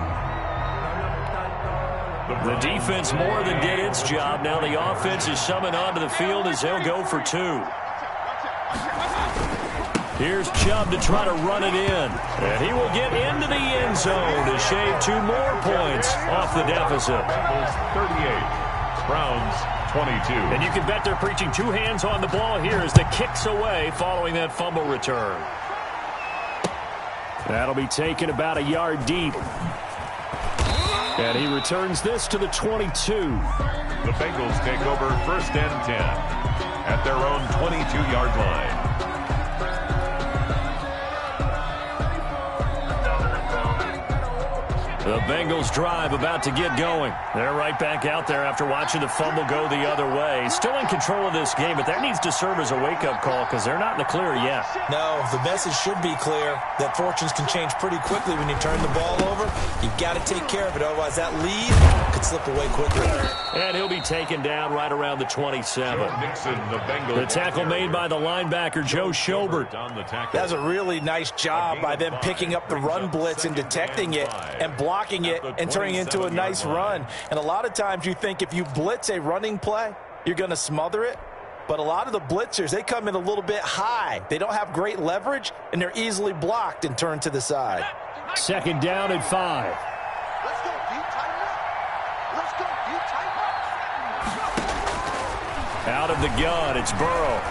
The defense more than did its job. Now the offense is summoned onto the field as they'll go for 2. Here's Chubb to try to run it in. And he will get into the end zone to shave 2 more points off the deficit. 38, Browns 22. And you can bet they're preaching 2 hands on the ball here as the kick's away following that fumble return. That'll be taken about a yard deep. And he returns this to the 22. The Bengals take over 1st and 10 at their own 22-yard line. The Bengals drive about to get going. They're right back out there after watching the fumble go the other way. Still in control of this game, but that needs to serve as a wake-up call because they're not in the clear yet. No, the message should be clear that fortunes can change pretty quickly when you turn the ball over. You've got to take care of it, otherwise that lead could slip away quickly. And he'll be taken down right around the 27. Nixon, the Bengals. The tackle made by the linebacker, Joe Schobert. That was a really nice job by them picking up the run blitz and detecting it and blocking it and turning it into a nice run. And a lot of times you think if you blitz a running play, you're going to smother it. But a lot of the blitzers, they come in a little bit high. They don't have great leverage, and they're easily blocked and turned to the side. 2nd down and 5. Let's go, deep tight. Let's go, deep tight. Out of the gun, it's Burrow.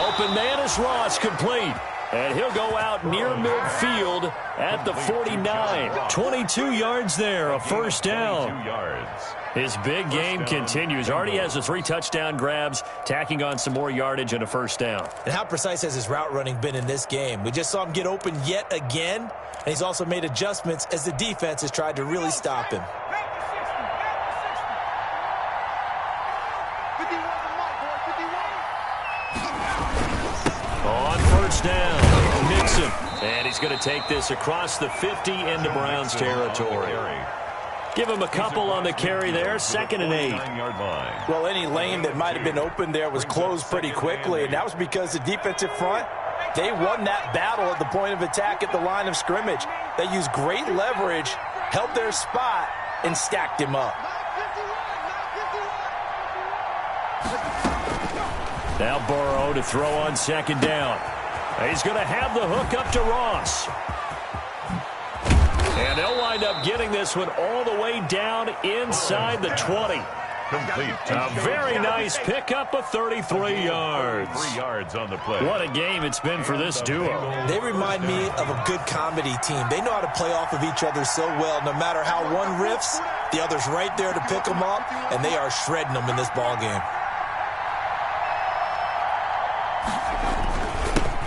Open man is Ross, complete. And he'll go out near midfield at the 49. 22 yards there, a 1st down. 22 yards. His big game continues. Already has the 3 touchdown grabs, tacking on some more yardage and a 1st down. And how precise has his route running been in this game? We just saw him get open yet again, and he's also made adjustments as the defense has tried to really stop him. On 1st down, Mixon. And he's going to take this across the 50 into Browns territory. Give him a couple on the carry there, 2nd and 8. Well, any lane that might have been open there was closed pretty quickly, and that was because the defensive front, they won that battle at the point of attack at the line of scrimmage. They used great leverage, held their spot, and stacked him up. Now Burrow to throw on 2nd down. He's going to have the hook up to Ross. And they'll wind up getting this one all the way down inside the 20. Complete. A very nice pickup of 33 yards. 3 yards on the play. What a game it's been for this duo. They remind me of a good comedy team. They know how to play off of each other so well. No matter how one riffs, the other's right there to pick them up, and they are shredding them in this ball game.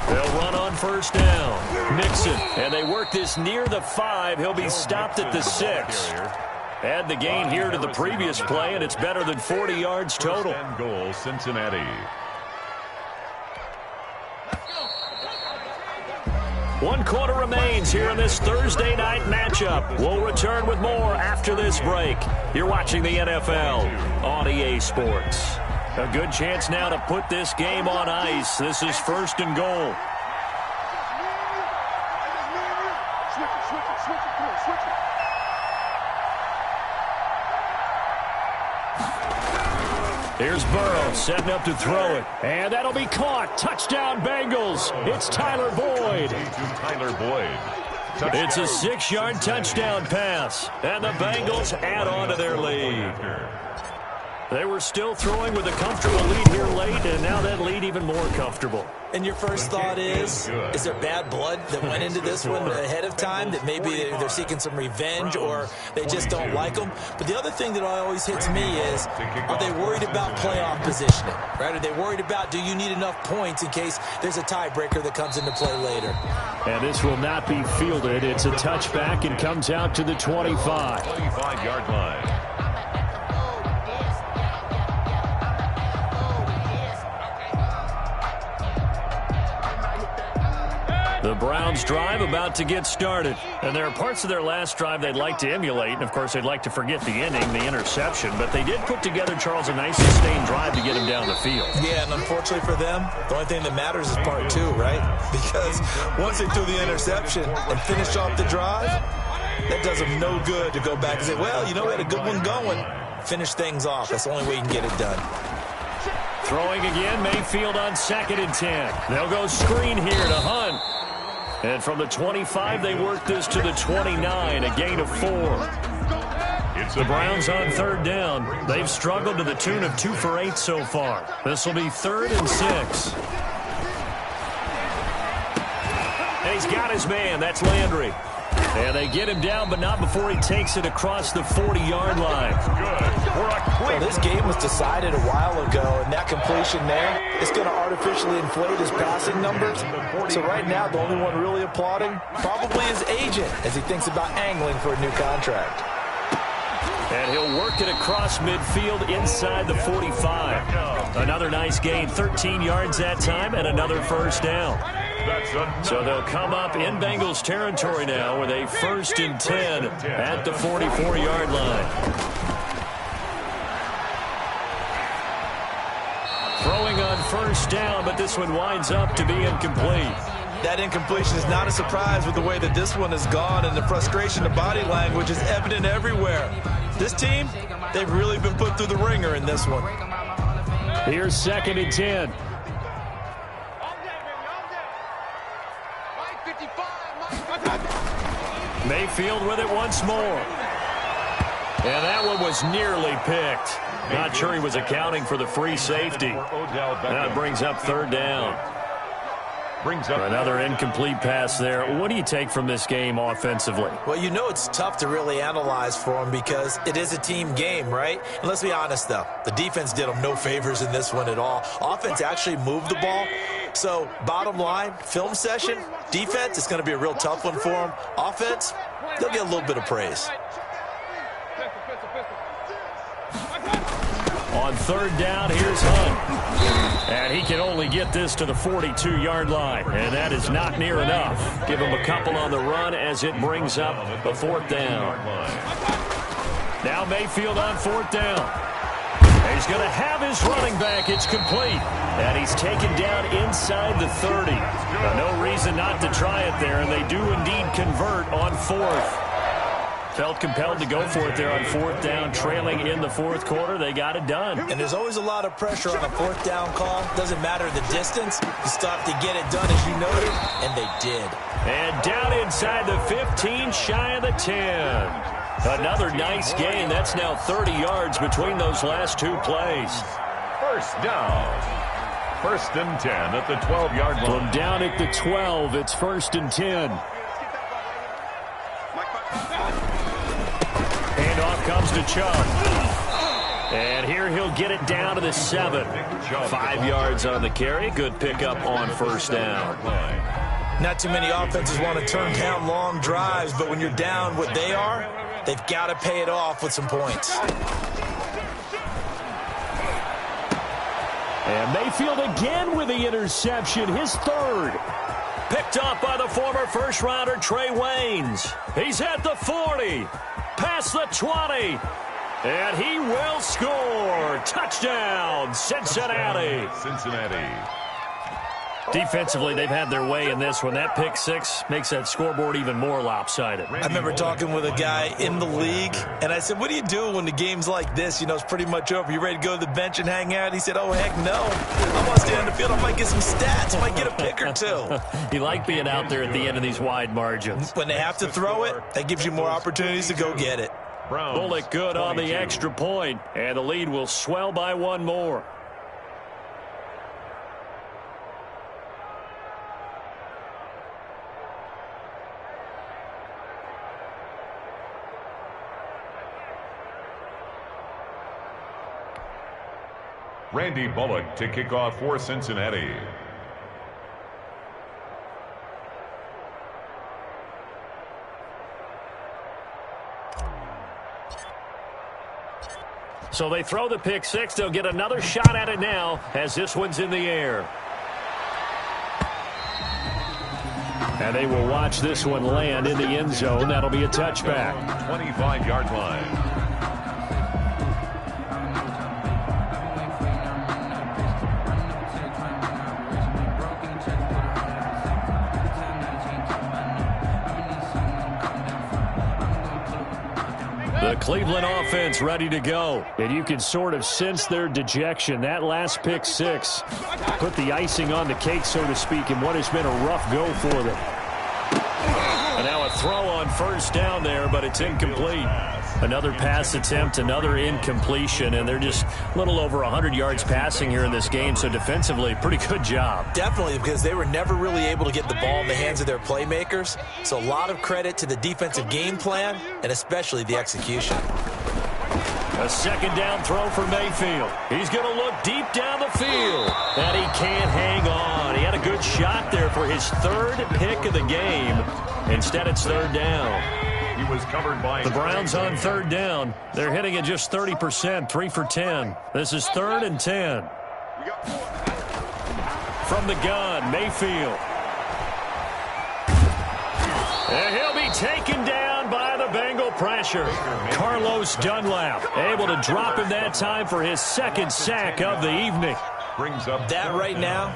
They'll run on 1st down. Mixon. And they work this near the 5. He'll be stopped at the 6. Add the gain here to the previous play, and it's better than 40 yards total. 1st and goal, Cincinnati. One quarter remains here in this Thursday night matchup. We'll return with more after this break. You're watching the NFL on EA Sports. A good chance now to put this game on ice. This is 1st and goal. Here's Burrow setting up to throw it. And that'll be caught. Touchdown, Bengals. It's Tyler Boyd. Tyler Boyd. Touchdown. It's a 6-yard touchdown pass. And the Bengals add on to their lead. They were still throwing with a comfortable lead here late, and now that lead even more comfortable. And your first thought is there bad blood that went into this one ahead of time, that maybe they're seeking some revenge or they just don't like them? But the other thing that always hits me is, are they worried about playoff positioning? Right? Are they worried about, do you need enough points in case there's a tiebreaker that comes into play later? And this will not be fielded. It's a touchback and comes out to the 25. 25-yard line. The Browns drive about to get started. And there are parts of their last drive they'd like to emulate. And, of course, they'd like to forget the ending, the interception. But they did put together, Charles, a nice sustained drive to get him down the field. Yeah, and unfortunately for them, the only thing that matters is part 2, right? Because once they threw the interception and finished off the drive, that does them no good to go back and say, well, you know, we had a good one going. Finish things off. That's the only way you can get it done. Throwing again, Mayfield on 2nd and 10. They'll go screen here to Hunt. And from the 25, they work this to the 29, a gain of 4. It's the Browns on 3rd down. They've struggled to the tune of 2 for 8 so far. This will be 3rd and 6. And he's got his man. That's Landry. And they get him down, but not before he takes it across the 40-yard line. Well, this game was decided a while ago, and that completion there is going to artificially inflate his passing numbers. So right now, the only one really applauding probably his agent as he thinks about angling for a new contract. And he'll work it across midfield inside the 45. Another nice gain, 13 yards that time, and another first down. So they'll come up in Bengals territory now with a 1st and 10 at the 44-yard line. Throwing on 1st down, but this one winds up to be incomplete. That incompletion is not a surprise with the way that this one has gone, and the frustration of body language is evident everywhere. This team, they've really been put through the ringer in this one. Here's 2nd and 10. Mayfield with it once more. And that one was nearly picked. Not sure he was accounting for the free safety. That brings up 3rd down. Another incomplete pass there. What do you take from this game offensively? Well, you know it's tough to really analyze for them because it is a team game, right? And let's be honest, though. The defense did them no favors in this one at all. Offense actually moved the ball. So, bottom line, film session, defense, it's going to be a real tough one for them. Offense, they'll get a little bit of praise. On 3rd down, here's Hunt. And he can only get this to the 42-yard line. And that is not near enough. Give him a couple on the run as it brings up a 4th down. Now Mayfield on 4th down. He's going to have his running back. It's complete. And he's taken down inside the 30. No reason not to try it there, and they do indeed convert on 4th. Felt compelled to go for it there on 4th down, trailing in the 4th quarter. They got it done. And there's always a lot of pressure on a 4th down call. Doesn't matter the distance. You still have to get it done, as you noted, and they did. And down inside the 15, shy of the 10. Another nice gain. That's now 30 yards between those last 2 plays. 1st down. 1st and 10 at the 12-yard line. From down at the 12, it's 1st and 10. Handoff comes to Chubb. And here he'll get it down to the 7. 5 yards on the carry. Good pickup on 1st down. Not too many offenses want to turn down long drives, but when you're down what they are, they've got to pay it off with some points. And Mayfield again with the interception, his 3rd. Picked up by the former first-rounder Trey Waynes. He's at the 40, past the 20, and he will score. Touchdown, Cincinnati. Defensively, they've had their way in this one. That pick six makes that scoreboard even more lopsided. I remember talking with a guy in the league, and I said, what do you do when the game's like this? You know, it's pretty much over. You ready to go to the bench and hang out? He said, oh, heck no. I want to stay on the field. I might get some stats. I might get a pick or two. You like being out there at the end of these wide margins. When they have to throw it, that gives you more opportunities to go get it. Bullock good on the extra point, and the lead will swell by one more. Randy Bullock to kick off for Cincinnati. So they throw the pick six. They'll get another shot at it now as this one's in the air. And they will watch this one land in the end zone. That'll be a touchback. 25-yard line. The Cleveland offense ready to go. And you can sort of sense their dejection. That last pick six put the icing on the cake, so to speak, in what has been a rough go for them. And now a throw on first down there, but it's incomplete. Another pass attempt, another incompletion, and they're just a little over 100 yards passing here in this game, so defensively, pretty good job. Definitely, because they were never really able to get the ball in the hands of their playmakers, so a lot of credit to the defensive game plan and especially the execution. A second down throw for Mayfield. He's going to look deep down the field, and he can't hang on. He had a good shot there for his third pick of the game. Instead, it's third down. He was covered by the Browns on third down. They're hitting at just 30%, 3 for 10. This is 3rd and 10. From the gun, Mayfield. And he'll be taken down by the Bengal pressure. Carlos Dunlap able to drop him that time for his second sack of the evening. Brings up that right now.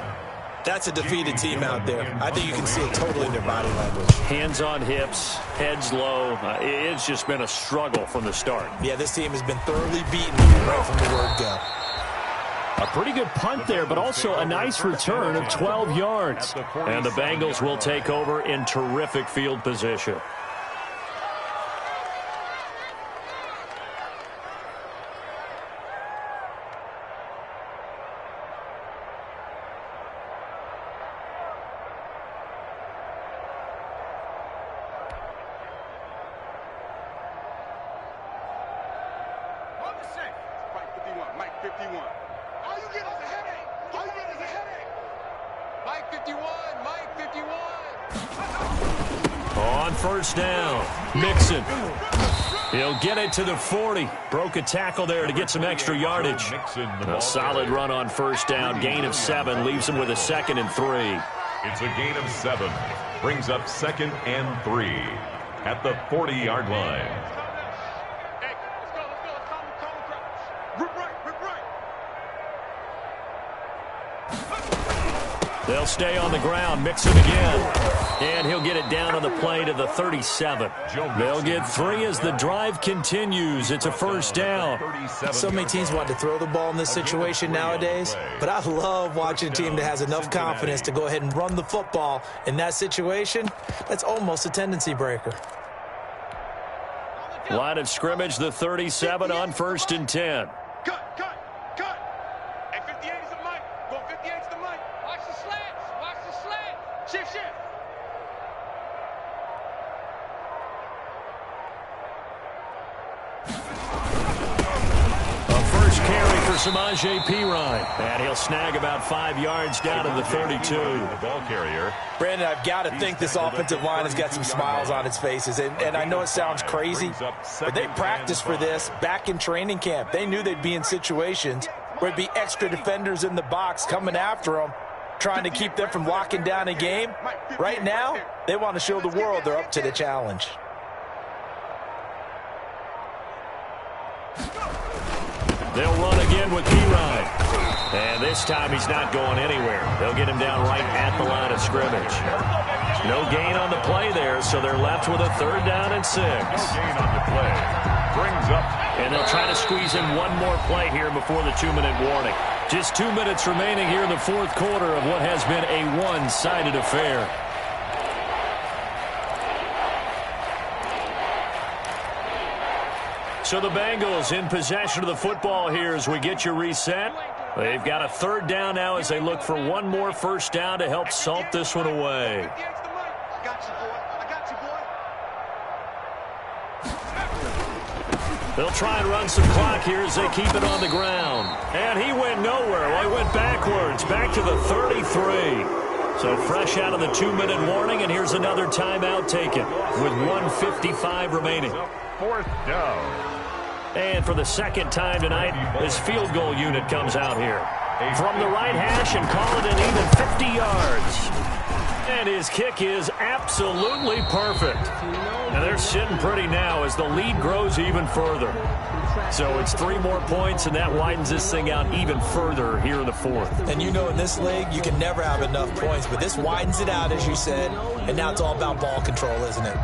That's a defeated team out there. I think you can see it totally in their body language. Hands on hips, heads low. It's just been a struggle from the start. Yeah, this team has been thoroughly beaten right from the word go. A pretty good punt there, but also a nice return of 12 yards. And the Bengals will take over in terrific field position. He'll get it to the 40. Broke a tackle there to get some extra yardage. A solid run on first down. Gain of 7 leaves him with a 2nd and 3. It's a gain of 7. Brings up 2nd and 3 at the 40-yard line. They'll stay on the ground, mix it again. And he'll get it down on the play to the 37. They'll get 3 as the drive continues. It's a first down. So many teams want to throw the ball in this situation nowadays, but I love watching a team that has enough confidence to go ahead and run the football. In that situation, that's almost a tendency breaker. Line of scrimmage, the 37 on 1st and 10. Samaje Perine, and he'll snag about 5 yards down to the 32. The ball carrier. Brandon, I've got to think this offensive line has got some smiles on its faces, and I know it sounds crazy, but they practiced for this back in training camp. They knew they'd be in situations where it'd be extra defenders in the box coming after them, trying to keep them from locking down a game. Right now, they want to show the world they're up to the challenge. They'll run again with Perine. And this time he's not going anywhere. They'll get him down right at the line of scrimmage. No gain on the play there, so they're left with a 3rd down and 6. No gain on the play. Brings up. And they'll try to squeeze in one more play here before the 2-minute warning. Just 2 minutes remaining here in the 4th quarter of what has been a one-sided affair. So the Bengals in possession of the football here as we get you reset. They've got a 3rd down now as they look for one more 1st down to help salt this one away. They'll try and run some clock here as they keep it on the ground. And he went nowhere. Well, he went backwards, back to the 33. So fresh out of the 2-minute warning, and here's another timeout taken with 1:55 remaining. 4th down. And for the 2nd time tonight, his field goal unit comes out here. From the right hash and call it an even 50 yards. And his kick is absolutely perfect. And they're sitting pretty now as the lead grows even further. So it's 3 more points, and that widens this thing out even further here in the 4th. And you know in this league, you can never have enough points, but this widens it out, as you said, and now it's all about ball control, isn't it?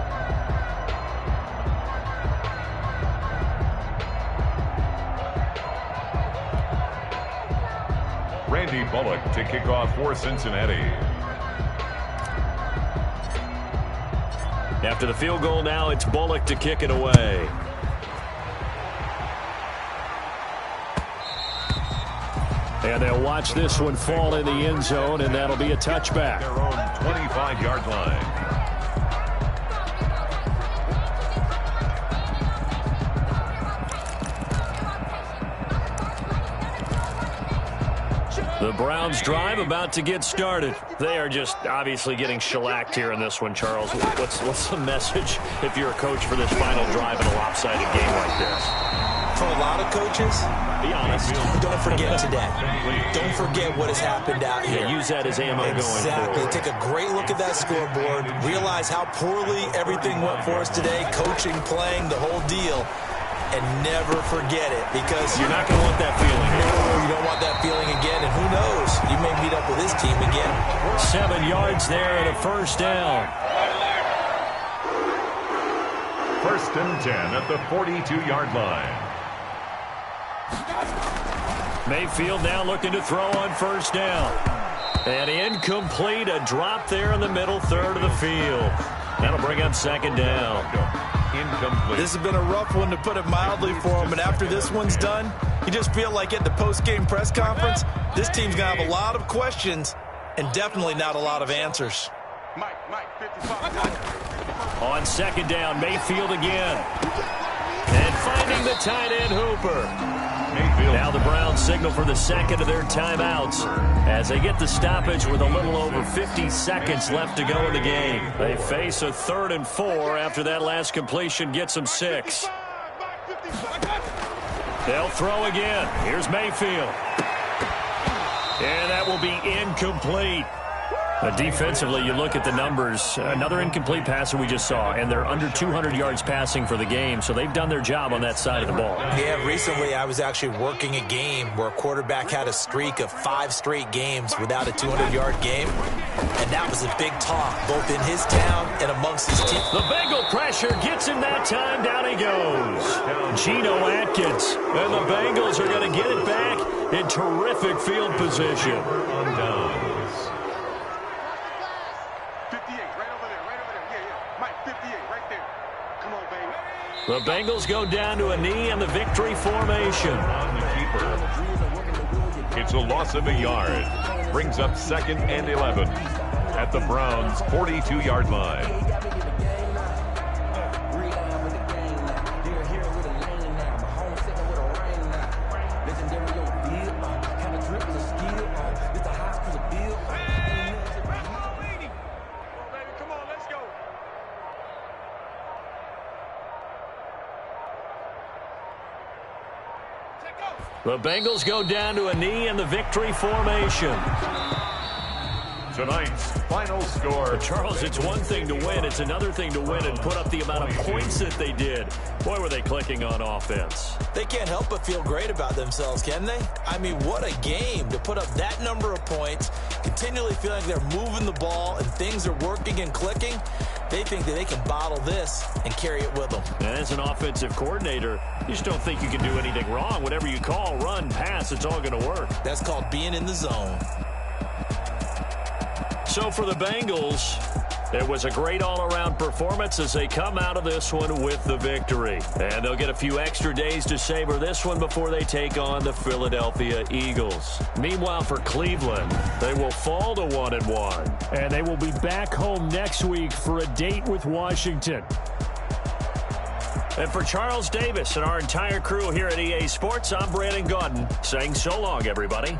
Randy Bullock to kick off for Cincinnati. After the field goal now, it's Bullock to kick it away. And they'll watch this one fall in the end zone, and that'll be a touchback. Their own 25-yard line. The Browns drive about to get started. They are just obviously getting shellacked here in this one, Charles. What's the message if you're a coach for this final drive in a lopsided game like this? For a lot of coaches, be honest. Don't forget today. Don't forget what has happened out here. Yeah, use that as ammo going forward. Exactly. Take a great look at that scoreboard. Realize how poorly everything went for us today. Coaching, playing, the whole deal. And never forget it, because you're not going to want that feeling. No, you don't want that feeling again, and who knows? You may meet up with this team again. 7 yards there and a 1st down. 1st and 10 at the 42-yard line. Mayfield now looking to throw on 1st down. And incomplete, a drop there in the middle 3rd of the field. That'll bring up 2nd down. Incomplete. This has been a rough one, to put it mildly, for him. And after this one's done, you just feel like at the post-game press conference, this team's going to have a lot of questions and definitely not a lot of answers. Mike, 55. On 2nd down, Mayfield again. And finding the tight end Hooper. Mayfield. Now the Browns signal for the 2nd of their timeouts as they get the stoppage with a little over 50 seconds left to go in the game. They face a 3rd and 4 after that last completion gets them 6. They'll throw again. Here's Mayfield. And that will be incomplete. Defensively, you look at the numbers. Another incomplete passer we just saw, and they're under 200 yards passing for the game, so they've done their job on that side of the ball. Yeah, recently I was actually working a game where a quarterback had a streak of 5 straight games without a 200-yard game, and that was a big talk, both in his town and amongst his team. The Bengal pressure gets him that time. Down he goes. Geno Atkins. And the Bengals are going to get it back in terrific field position. The Bengals go down to a knee in the victory formation. On the keeper. It's a loss of a yard. Brings up 2nd and 11 at the Browns' 42-yard line. The Bengals go down to a knee in the victory formation. Tonight's final score. But Charles, it's one thing to win. It's another thing to win and put up the amount of points that they did. Boy, were they clicking on offense. They can't help but feel great about themselves, can they? I mean, what a game to put up that number of points, continually feeling they're moving the ball and things are working and clicking. They think that they can bottle this and carry it with them. And as an offensive coordinator, you just don't think you can do anything wrong. Whatever you call, run, pass, it's all going to work. That's called being in the zone. So for the Bengals, it was a great all-around performance as they come out of this one with the victory. And they'll get a few extra days to savor this one before they take on the Philadelphia Eagles. Meanwhile, for Cleveland, they will fall to 1-1. And they will be back home next week for a date with Washington. And for Charles Davis and our entire crew here at EA Sports, I'm Brandon Gaudin saying so long, everybody.